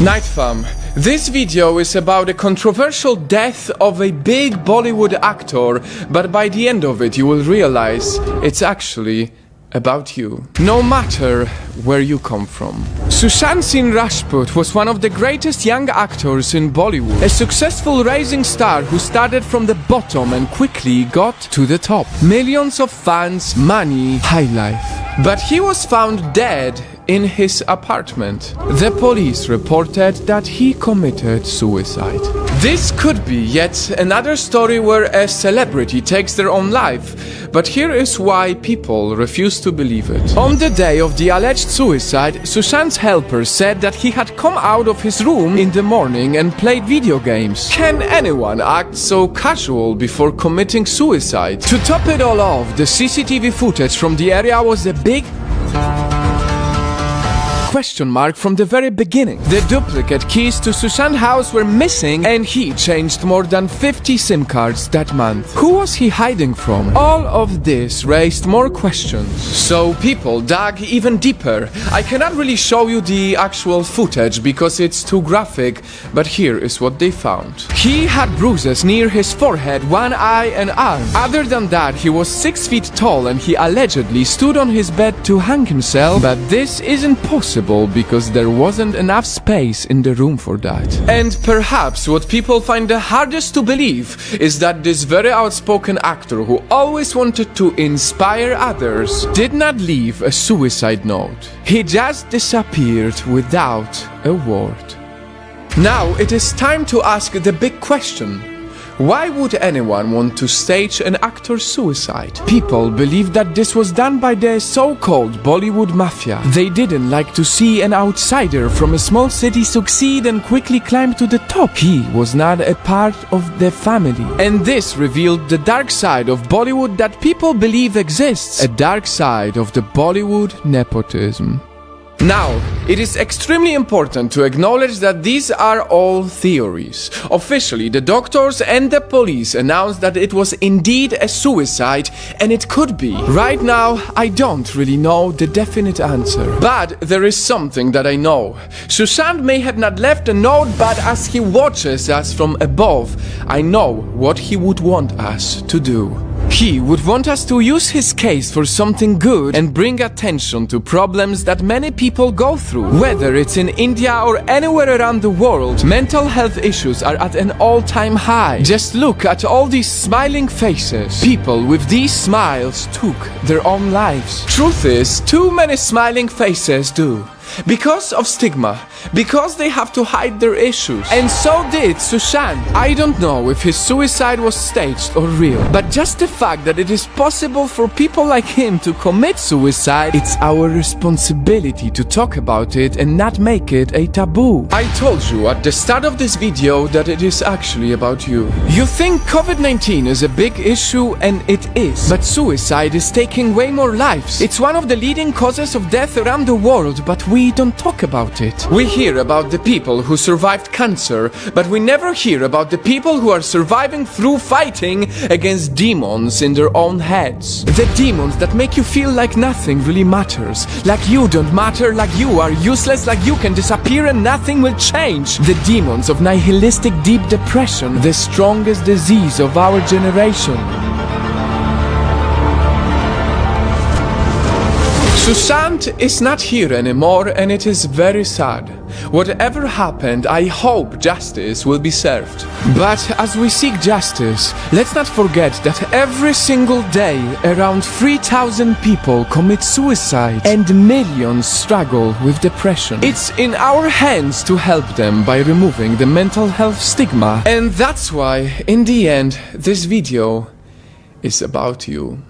Night fam, this video is about a controversial death of a big Bollywood actor, but by the end of it you will realize it's actually about you, no matter where you come from. Sushant Singh Rajput was one of the greatest young actors in Bollywood, a successful rising star who started from the bottom and quickly got to the top. Millions of fans, money, high life. But he was found dead in his apartment. The police reported that he committed suicide. This could be yet another story where a celebrity takes their own life, but here is why people refuse to believe it. On the day of the alleged suicide, Sushant's helper said that he had come out of his room in the morning and played video games. Can anyone act so casual before committing suicide? To top it all off, the CCTV footage from the area was a big question mark from the very beginning. The duplicate keys to Sushant's house were missing and he changed more than 50 SIM cards that month. Who was he hiding from? All of this raised more questions. So people dug even deeper. I cannot really show you the actual footage because it's too graphic, but here is what they found. He had bruises near his forehead, one eye and arm. Other than that, he was 6 feet tall and he allegedly stood on his bed to hang himself, but this isn't possible because there wasn't enough space in the room for that. And perhaps what people find the hardest to believe is that this very outspoken actor who always wanted to inspire others did not leave a suicide note. He just disappeared without a word. Now it is time to ask the big question. Why would anyone want to stage an actor's suicide? People believe that this was done by the so-called Bollywood mafia. They didn't like to see an outsider from a small city succeed and quickly climb to the top. He was not a part of the family. And this revealed the dark side of Bollywood that people believe exists. A dark side of the Bollywood nepotism. Now, it is extremely important to acknowledge that these are all theories. Officially, the doctors and the police announced that it was indeed a suicide, and it could be. Right now, I don't really know the definite answer. But there is something that I know. Sushant may have not left a note, but as he watches us from above, I know what he would want us to do. He would want us to use his case for something good and bring attention to problems that many people go through. Whether it's in India or anywhere around the world, mental health issues are at an all-time high. Just look at all these smiling faces. People with these smiles took their own lives. Truth is, too many smiling faces do. Because of stigma, because they have to hide their issues. And so did Sushant. I don't know if his suicide was staged or real, but just the fact that it is possible for people like him to commit suicide, it's our responsibility to talk about it and not make it a taboo. I told you at the start of this video that it is actually about you. You think COVID-19 is a big issue, and it is, but suicide is taking way more lives. It's one of the leading causes of death around the world, but we don't talk about it. We hear about the people who survived cancer, but we never hear about the people who are surviving through fighting against demons in their own heads. The demons that make you feel like nothing really matters, like you don't matter, like you are useless, like you can disappear and nothing will change. The demons of nihilistic deep depression, the strongest disease of our generation. Sushant is not here anymore, and it is very sad. Whatever happened, I hope justice will be served. But as we seek justice, let's not forget that every single day around 3,000 people commit suicide and millions struggle with depression. It's in our hands to help them by removing the mental health stigma. And that's why, in the end, this video is about you.